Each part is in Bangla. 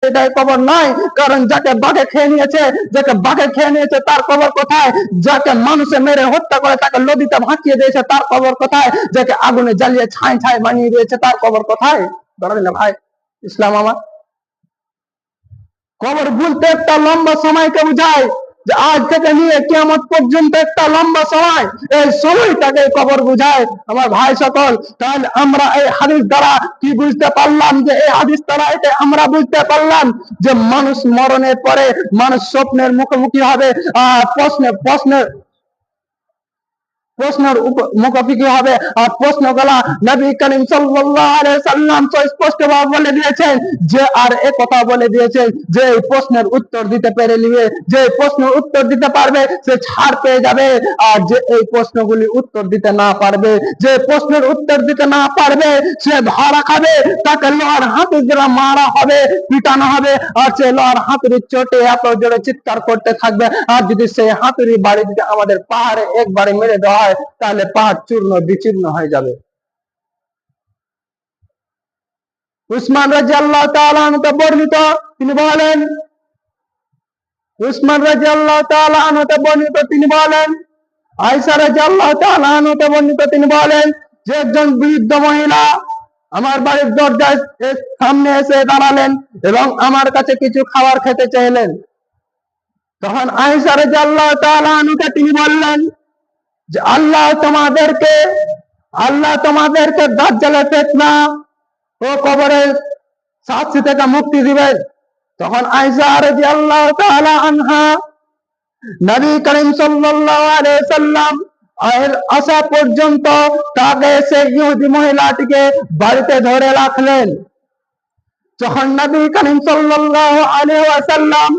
এটাই কবর নয়। কারণ যাকে বাঘে খেয়ে নিয়েছে তার কবর কোথায়? যাকে মানুষে মেরে হত্যা করে তাকে নদীতে ভাসিয়ে দিয়েছে তার কবর কোথায়? যাকে আগুনে জ্বালিয়ে ছাই ছাই বানিয়ে দিয়েছে তার কবর কোথায়? ধরেন না ভাই, ইসলাম আমার কবর বলতে একটা লম্বা সময়কে বোঝায়, যে আজ থেকে নিয়ে কিয়ামত পর্যন্ত একটা লম্বা সময়, এই সময়টাকে কবর বোঝায় আমার ভাই সকল। তাহলে আমরা এই হাদিস দ্বারা কি বুঝতে পারলাম? যে এই হাদিস দ্বারা এটা আমরা বুঝতে পারলাম যে মানুষ মরণের পরে মানুষ স্বপ্নের মুখোমুখি হবে, প্রশ্নের মুখোমুখি হবে। আর প্রশ্নগুলা নবী করিম সাল্লাল্লাহু আলাইহি সাল্লাম স্পষ্টভাবে বলে দিয়েছেন, যে আর এ কথা বলে দিয়েছেন যে এই প্রশ্নের উত্তর দিতে পেরে নিবে, যে প্রশ্নের উত্তর দিতে পারবে সে ছাড় পেয়ে যাবে। আর যে এই প্রশ্নগুলি উত্তর দিতে না পারবে, যে প্রশ্নের উত্তর দিতে না পারবে সে ধরা খাবে, তাকে লোহার হাতুড়ি দ্বারা মারা হবে, পিটানো হবে। আর সে লোহার হাতুড়ির চোটে এত জোরে চিৎকার করতে থাকবে। আর যদি সেই হাতুড়ি বাড়ি যদি আমাদের পাহাড়ে একবারে মেরে দেওয়া হয়, তাহলে পাহাড় চূর্ণ বিচূর্ণ হয়ে যাবে। উসমান রাদিয়াল্লাহু তাআলা আনহু বর্ণিত, তিনি বলেন, উসমান রাদিয়াল্লাহু তাআলা আনহু বর্ণিত, তিনি বলেন, আয়েশা রাদিয়াল্লাহু তাআলা আনহা বর্ণিত, তিনি বলেন যে একজন বৃদ্ধ মহিলা আমার বাড়ির দরজার সামনে এসে দাঁড়ালেন এবং আমার কাছে কিছু খাবার খেতে চাইলেন। তখন আয়েশা রাদিয়াল্লাহু তাআলা আনহা তিনি বললেন যে আল্লাহ তোমাদেরকে দাজ্জালের ফিতনা ও কবরের শাস্তি থেকে মুক্তি দিবেন। তখন আয়েশা রাদিয়াল্লাহু তাআলা আনহা নবী করিম সাল্লাল্লাহু আলাইহি সাল্লাম আসা পর্যন্ত তাকে সেই ইহুদি মহিলাটিকে বাড়িতে ধরে রাখলেন। যখন নবী করিম সাল্লাল্লাহু আলাইহি ওয়াসাল্লাম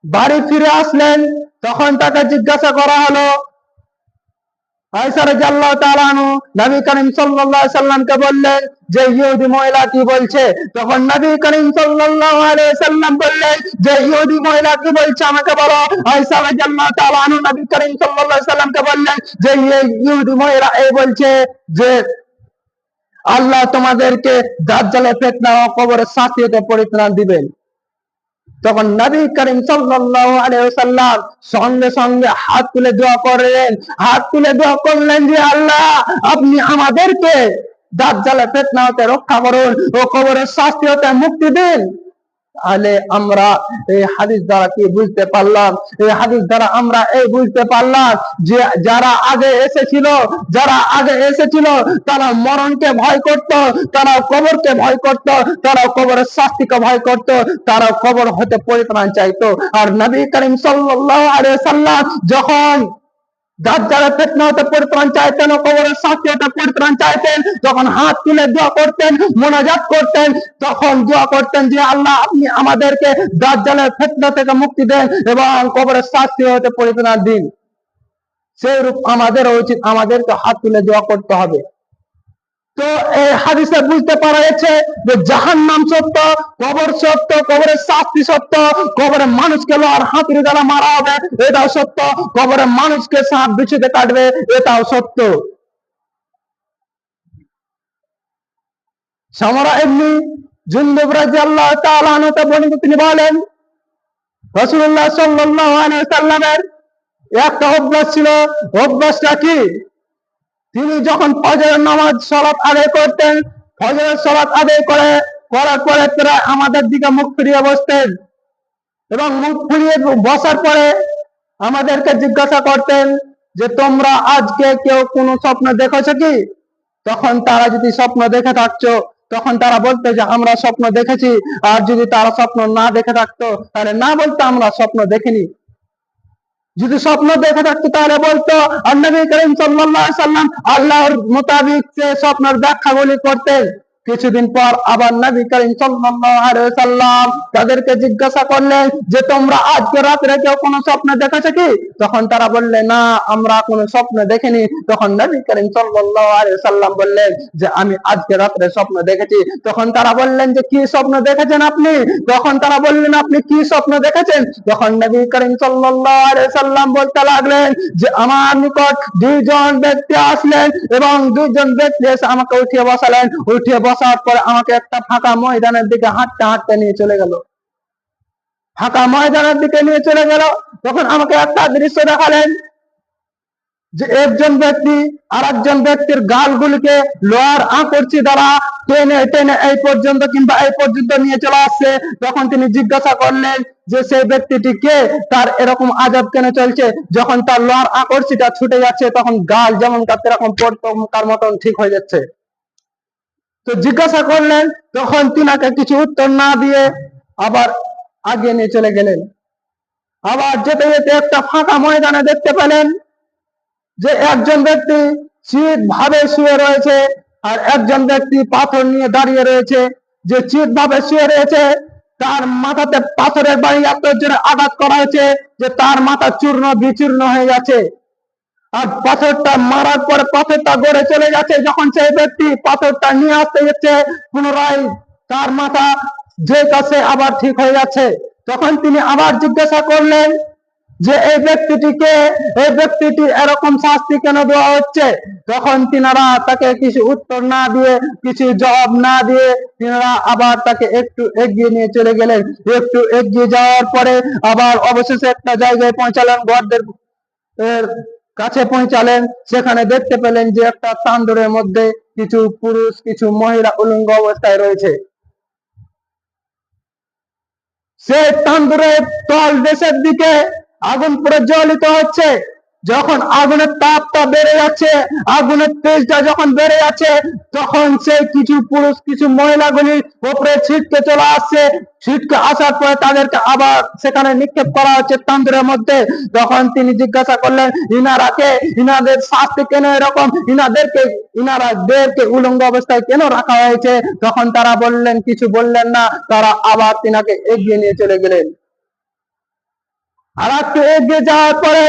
বাড়ি ফিরে আসলেন, তখন তাকে জিজ্ঞাসা করা হলো, আয়েশা রাদিয়াল্লাহু তাআলা আনহা নবী করিম সাল্লাল্লাহু আলাইহি সাল্লামকে বললেন যে ইহুদি মহিলা কি বলছে। তখন নবী করিম সাল্লাল্লাহু আলাইহি সাল্লাম বললেন যে ইহুদি মহিলা কি বলছে আমাকে বলো। আয়েশা রাদিয়াল্লাহু তাআলা আনহা নবী করিম সাল্লাল্লাহু আলাইহি সাল্লামকে বললেন যে ইহুদি মহিলা এই বলছে যে আল্লাহ তোমাদেরকে দাজ্জালের ফিতনা ও কবরের শাস্তি হতে পরিত্রাণ দিবেন। তখন নবী করিম সাল্লাল্লাহু আলাইহি ওয়াসাল্লাম সঙ্গে সঙ্গে হাত তুলে দোয়া করলেন যে আল্লাহ আপনি আমাদেরকে দাজ্জালের ফিতনা হতে রক্ষা করুন ও কবরের শাস্তি হতে মুক্তি দিন। তাহলে আমরা এই হাদিস দ্বারা কি বুঝতে পারলাম? এই হাদিস দ্বারা আমরা এই বুঝতে পারলাম যে যারা আগে এসেছিল তারা মরণকে ভয় করত, তারা কবরকে ভয় করত, তারা কবরের শাস্তিকে ভয় করত, তারা কবর হতে পরিত্রাণ চাইতো। আর নবী করিম সাল্লাল্লাহু আলাইহি সাল্লাম যখন দাজ্জালের ফিতনা হতে পরিত্রাণ চাইতেন ও কবরের শাস্তি হতে পরিত্রাণ চাইতেন, যখন হাত তুলে দোয়া করতেন, মোনাজাত করতেন, তখন দোয়া করতেন যে আল্লাহ আপনি আমাদেরকে দাজ্জালের ফিতনা থেকে মুক্তি দেন এবং কবরের শাস্তি হতে পরিত্রাণ দিন। সেইরূপ আমাদেরও উচিত, আমাদেরকে হাত তুলে দোয়া করতে হবে। তো এই হাদিসে বুঝতে পারা যাচ্ছে যে জাহান্নাম সত্য, কবর সত্য, কবরের শাস্তি সত্য, কবরে মানুষকে লোহার হাতুড়ি দ্বারা মারা হবে এটাও সত্য, কবরে মানুষকে সাপ বিছুতে কাটবে এটাও সত্য। সামরা ইবনে জুনদুব রাদিয়াল্লাহু তাআলা আনহু বর্ণিত, তিনি বলেন রাসূলুল্লাহ সাল্লাল্লাহু আলাইহি ওয়াসাল্লামের একটা অভ্যাস ছিল। অভ্যাসটা কি? তিনি যখন ফজরের নামাজ সালাত আদায় করতেন, ফজরের সালাত আদায় করার পরে প্রায় আমাদের দিকে মুখ ফিরিয়ে বসতেন এবং মুখ ফিরিয়ে বসার পরে আমাদেরকে জিজ্ঞাসা করতেন যে তোমরা আজকে কেউ কোনো স্বপ্ন দেখেছো কি? তখন তারা যদি স্বপ্ন দেখে থাকতো তখন তারা বলতো যে আমরা স্বপ্ন দেখেছি। আর যদি তারা স্বপ্ন না দেখে থাকতো তাহলে না বলতো আমরা স্বপ্ন দেখিনি। যদি স্বপ্ন দেখে থাকতো তাহলে বলতো। আর নবী করিম সাল্লাল্লাহু আলাইহি সাল্লাম আল্লাহর মোতাবেক সে স্বপ্নের ব্যাখ্যাগুলি করতেন। কিছুদিন পর আবার নবী করিম সাল্লাল্লাহু আলাইহি সাল্লাম তাদেরকে জিজ্ঞাসা করলেন যে তোমরা আজকে রাতে কেউ কোনো স্বপ্ন দেখেছো কি? তখন তারা বললেন না, আমরা কোনো স্বপ্ন দেখিনি। তখন নবী করিম সাল্লাল্লাহু আলাইহি সাল্লাম বললেন যে আমি আজকে রাতে স্বপ্ন দেখেছি। তখন তারা বললেন যে কি স্বপ্ন দেখেছেন আপনি? তখন তারা বললেন আপনি কি স্বপ্ন দেখেছেন? তখন নবী করিম সাল্লাল্লাহু আলাইহি সাল্লাম বলতে লাগলেন যে আমার নিকট দুইজন ব্যক্তি আসলেন এবং দুইজন ব্যক্তি এসে আমাকে উঠিয়ে বসালেন। উঠিয়ে বসার পরে আমাকে একটা ফাঁকা ময়দানের দিকে হাঁটতে হাঁটতে নিয়ে চলে গেল। ফাঁকা ময়দানের দিকে নিয়ে চলে গেল। তখন আমাকে একটা দৃশ্য দেখালেন যে একজন ব্যক্তি আর একজন ব্যক্তির গালগুলিকে লোহার আঁকড়চি দ্বারা টেনে টেনে এই পর্যন্ত কিংবা এই পর্যন্ত নিয়ে চলে আসছে। তখন তিনি জিজ্ঞাসা করলেন যে সেই ব্যক্তিটি কে, তার এরকম আযাব কেন চলছে? যখন তার লোহার আঁকড়চিটা ছুটে যাচ্ছে তখন গাল যেমন এরকম তার মতন ঠিক হয়ে যাচ্ছে। তো জিজ্ঞাসা করলেন, তখন তিনাকে কিছু উত্তর না দিয়ে আবার আগে নিয়ে চলে গেলেন। আবার যেতে যেতে একটা ফাঁকা ময়দানে দেখতে পেলেন যে একজন ব্যক্তি চিত ভাবে শুয়ে রয়েছে আর একজন ব্যক্তি পাথর নিয়ে দাঁড়িয়ে রয়েছে। যে চিত ভাবে শুয়ে রয়েছে তার মাথাতে পাথরের বাড়ি এত জোরে আঘাত করা হয়েছে যে তার মাথা চূর্ণ বিচূর্ণ হয়ে যাচ্ছে। আর পাথরটা মারার পরে পাথরটা গড়ে চলে যাচ্ছে। যখন সেই ব্যক্তি পাথরটা নিয়ে আসতে যাচ্ছে পুনরায় তার মাথা যে কাছে আবার ঠিক হয়ে যাচ্ছে। তখন তিনি আবার জিজ্ঞাসা করলেন যে এই ব্যক্তিটিকে, এই ব্যক্তিটি এরকম শাস্তি কেন দেওয়া হচ্ছে? তখন তিনারা তাকে কিছু উত্তর না দিয়ে, কিছু জবাব না দিয়ে তিনারা আবার তাকে একটু এগিয়ে নিয়ে চলে গেলেন। একটু এগিয়ে যাওয়ার পরে আবার অবশেষে একটা জায়গায় পৌঁছালেন, গর্তের কাছে পৌঁছালেন। সেখানে দেখতে পেলেন যে একটা তান্দুরের মধ্যে কিছু পুরুষ কিছু মহিলা উলঙ্গ অবস্থায় রয়েছে। সে তান্দুরের তল দেশের দিকে আগুন প্রজ্বলিত হচ্ছে। যখন আগুনের তাপটা বেড়ে যাচ্ছে, আগুনের তেজটা যখন বেড়ে যাচ্ছে, তখন সে কিছু পুরুষ কিছু মহিলাগুলি উপরে ছিটকে চলে আসছে। ছিটকে আসার পরে তাদেরকে আবার সেখানে নিক্ষেপ করা হচ্ছে তান্দুরের মধ্যে। তখন তিনি জিজ্ঞাসা করলেন, ইনারাকে, ইনাদের শাস্তি কেন এরকম, ইনারাদেরকে উলঙ্গ অবস্থায় কেন রাখা হয়েছে? তখন তারা বললেন, কিছু বললেন না। তারা আবার তিনাকে এগিয়ে নিয়ে চলে গেলেন। আর একটু এগিয়ে যাওয়ার পরে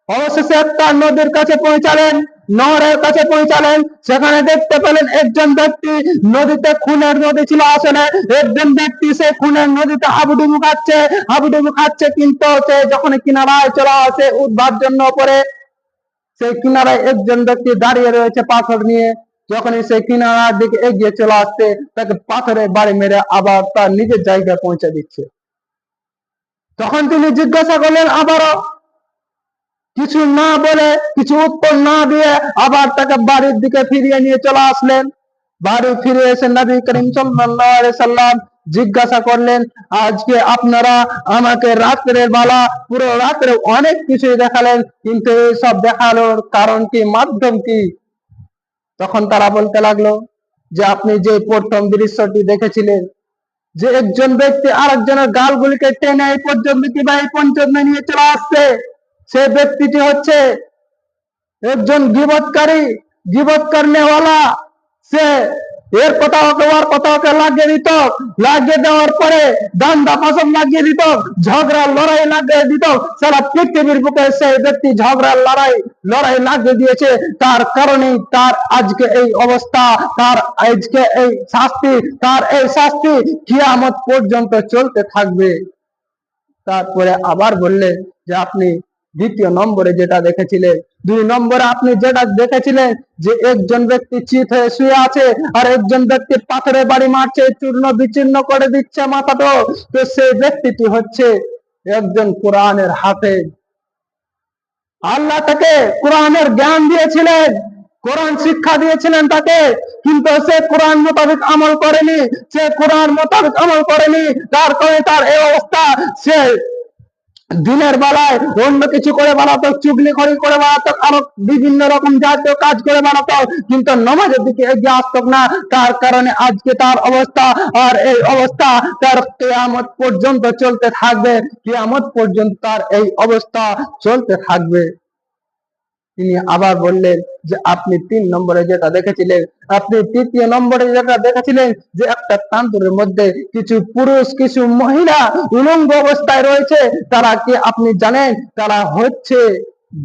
অবশেষে একটা নদীর কাছে পৌঁছালেন, নহরের কাছে পৌঁছালেন। সেখানে দেখতে পেলেন একজন ব্যক্তি নদীতে, খুনের নদী ছিল আসলে, একজন ব্যক্তি সে খুনের নদীতে হাবুডুবু খাচ্ছে। কিন্তু সে যখন কিনারায় চলে আসে উঠবার জন্য পরে, সেই কিনারায় একজন ব্যক্তি দাঁড়িয়ে রয়েছে পাথর নিয়ে। যখনই সে কিনারার দিকে এগিয়ে চলে আসছে তাকে পাথরে বাড়ি মেরে আবার তার নিজের জায়গায় পৌঁছে দিচ্ছে। তখন তিনি জিজ্ঞাসা করলেন আবারও, কিছু না বলে, কিছু উত্তর না দিয়ে আবার তাকে বাড়ির দিকে ফিরিয়ে নিয়ে চলে আসলেন। বাড়ি ফিরে এসে নবী করিম সাল্লাল্লাহু আলাইহি সাল্লাম জিজ্ঞাসা করলেন, আজকে আপনারা আমাকে রাত্রের বেলা পুরো রাত্রে অনেক কিছু দেখালেন, কিন্তু এইসব দেখানোর কারণ কি, মাধ্যম কি? তখন তারা বলতে লাগলো যে আপনি যে প্রথম দৃশ্যটি দেখেছিলেন, যে একজন ব্যক্তি আরেকজনের গালগুলিকে টেনে এই পর্যন্ত কিংবা এই পর্যন্ত নিয়ে চলে আসছে, সে ব্যক্তিটি হচ্ছে একজন গীবতকারী, গীবত করনেওয়ালা। সে এর কথাকে ওর কথাকে লাগিয়ে দিত, লাগিয়ে দেওয়ার পরে দান্দা ফসল লাগিয়ে দিত, ঝগড়া লড়াই লাগিয়ে দিত। সারা পৃথিবীর বুকে সেই ব্যক্তি ঝগড়া লড়াই লাগিয়ে দিয়েছে। তার কারণে তার আজকে এই অবস্থা, তার আজকে এই শাস্তি, তার এই শাস্তি কিয়ামত পর্যন্ত চলতে থাকবে। তারপরে আবার বললেন যে আপনি দ্বিতীয় নম্বরে যেটা দেখেছিলেন, 2 নম্বরে আপনি যেটা দেখেছিলেন যে একজন ব্যক্তি চিত হয়ে শুয়ে আছে আর একজন ব্যক্তি পাথরে বাড়ি মারছে, চূর্ণ বিচূর্ণ করে দিচ্ছে মাথাটা। তো সেই ব্যক্তিটি হচ্ছে একজন কোরআনের হাফেজ। আল্লাহ তাকে কোরআনের জ্ঞান দিয়েছিলেন, কোরআন শিক্ষা দিয়েছিলেন তাকে, কিন্তু সে কোরআন মোতাবেক আমল করেনি। সে কোরআন মোতাবেক আমল করেনি, তার কারণে তার এই অবস্থা। সে দিনের বেলায় অন্য কিছু করে বেড়াতো, চুগলিখড়ি করে বেড়াতো, আরো বিভিন্ন রকম জাতীয় কাজ করে বেড়াতো, কিন্তু নামাজের দিকে এগিয়ে আসতো না। তার কারণে আজকে তার অবস্থা, আর এই অবস্থা তার কিয়ামত পর্যন্ত চলতে থাকবে। কিয়ামত পর্যন্ত তার এই অবস্থা চলতে থাকবে। তিনি আবার বললেন যে আপনি 3 নম্বরে যেটা দেখেছিলেন, আপনি 3য় নম্বরে যেটা দেখেছিলেন যে একটা তান্দুরের মধ্যে কিছু পুরুষ কিছু মহিলা উলঙ্গ অবস্থায় রয়েছে। তারা কি আপনি জানেন? তারা হচ্ছে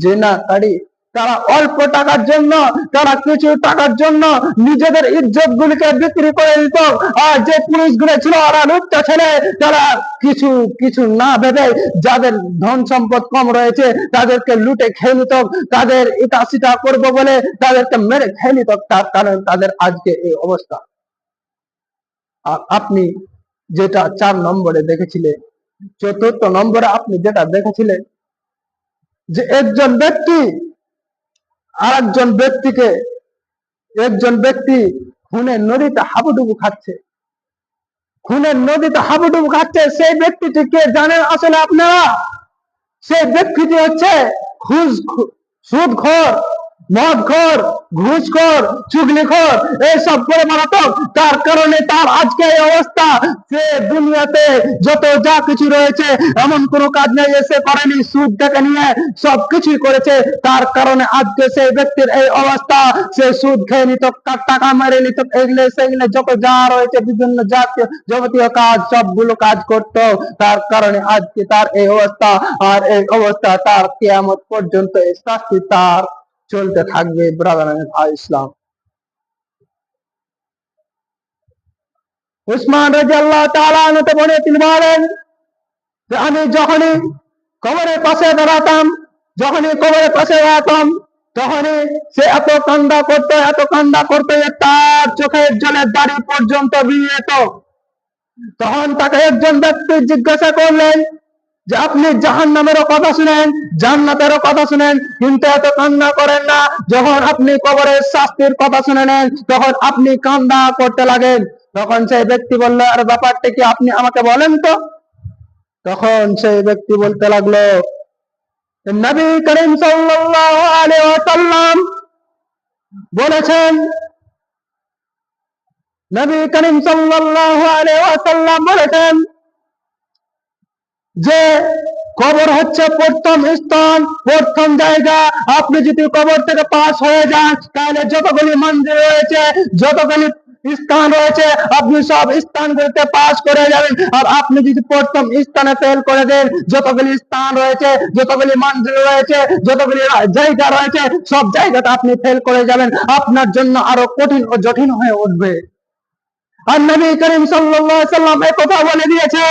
জিনাকারী। তারা অল্প টাকার জন্য, তারা কিছু টাকার জন্য নিজেদের ইজ্জত গুলিকে বিক্রি করে দিত। আর যে পুরুষগুলো ছিল ওরা লুচ্চা ছেলে, তারা কিছু কিছু না ভেবে যাদের ধন সম্পদ কম রয়েছে তাদেরকে লুটে খেয়ে নিত, তাদের এটা সেটা করবো বলে তাদেরকে মেরে খেয়ে নিত। তার কারণে তাদের আজকে এই অবস্থা। আর আপনি যেটা 4 নম্বরে দেখেছিলেন চতুর্থ নম্বরে আপনি যেটা দেখেছিলেন যে একজন ব্যক্তি খুনের নদীতে হাবুডুবু খাচ্ছে, সেই ব্যক্তিটি কে জানেন আসলে আপনারা? সেই ব্যক্তিটি হচ্ছে সুদখোর, মদখোর, ঘুষখোর, চুগলিখোর, এইসব করে মারাত্মক। তার কারণে তার আজকে এই অবস্থা। সে দুনিয়াতে যত যা কিছু রয়েছে এমন কোনো কাজ নেই এসে করেনি, সুদ থেকে নিয়ে সবকিছুই করেছে। তার কারণে আজকে সেই ব্যক্তির এই অবস্থা। সে সুদ খেয়ে নিত, টাকা মেরে নিত, এগুলো সেগুলো যত যা রয়েছে বিভিন্ন জাতীয় যাবতীয় কাজ সবগুলো কাজ করত। তার কারণে আজকে তার এই অবস্থা। আর এই অবস্থা তার কিয়ামত পর্যন্ত এই শাস্তি তার চলতে থাকবে। ব্রাদার ইসলাম, উসমান রাদিয়াল্লাহু তাআলা আনহু তিনি বলেন যে আমি যখনই কবরের পাশে দাঁড়াতাম তখনই সে এত কান্না করতো যে তার চোখের জলের দাড়ি পর্যন্ত ভিজে যেত। তখন তাকে একজন ব্যক্তি জিজ্ঞাসা করলেন যে আপনি জাহান্নামেরও কথা শুনেন, জান্নাতেরও কথা শুনেন, কিন্তু এত কান্না করেন না। যখন আপনি কবরের শাস্তির কথা শুনে নেন তখন আপনি কান্না করতে লাগেন। তখন সেই ব্যক্তি বলল, আর ব্যাপারটা কি আপনি আমাকে বলেন তো। তখন সেই ব্যক্তি বলতে লাগলো, নবী করিম সাল্লাল্লাহু আলাইহি ওয়াসাল্লাম বলেছেন যে কবর হচ্ছে প্রথম স্থান, প্রথম জায়গা। আপনি যদি কবর থেকে পাস হয়ে যান তাহলে যতগুলি মঞ্জিল রয়েছে, যতগুলি স্থান রয়েছে, আপনি সব স্থানগুলিতে পাস করে যাবেন। আর আপনি যদি প্রথম স্থানে ফেল করে দেন, যতগুলি স্থান রয়েছে, যতগুলি মঞ্জিল রয়েছে, যতগুলি জায়গা রয়েছে, সব জায়গাতে আপনি ফেল করে যাবেন। আপনার জন্য আরো কঠিন ও জটিল হয়ে উঠবে। আর নবী করিম সাল্লাল্লাহু আলাইহি ওয়াসাল্লাম এই কথা বলে দিয়েছে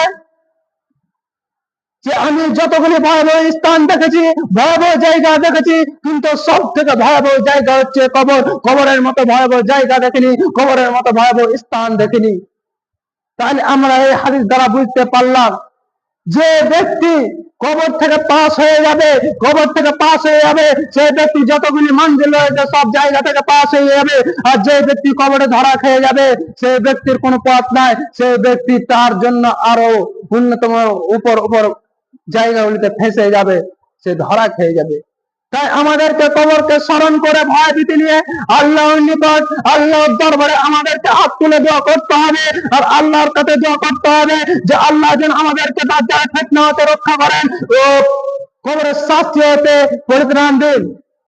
যে আমি যতগুলি ভয়াবহ স্থান দেখেছি, ভয়াবহ জায়গা দেখেছি, কিন্তু সব থেকে ভয়াবহ জায়গা হচ্ছে কবর। কবরের মতো ভয়াবহ জায়গা দেখিনি, কবরের মতো ভয়াবহ স্থান দেখিনি। তাহলে আমরা এই হাদিস দ্বারা বুঝতে পারলাম যে ব্যক্তি কবর থেকে পাস হয়ে যাবে সেই ব্যক্তি যতগুলি মঞ্জিল রয়েছে সব জায়গা থেকে পাস হয়ে যাবে। আর যে ব্যক্তি কবরে ধরা খেয়ে যাবে সেই ব্যক্তির কোনো পথ নাই, সেই ব্যক্তি তার জন্য আরো উন্নতম উপর জায়গাগুলিতে ফেঁসে যাবে, সে ধরা খেয়ে যাবে। তাই আমাদেরকে কবরকে স্মরণ করে ভয় ভীতি নিয়ে আল্লাহর নিকট, আল্লাহর দরবারে আমাদেরকে হাত তুলে দোয়া করতে হবে। আর আল্লাহর কাছে দোয়া করতে হবে যে আল্লাহ যেন আমাদেরকে দাজ্জালের ফিতনা হতে রক্ষা করেন ও কবরের শাস্তি হতে পরিত্রাণ দিন।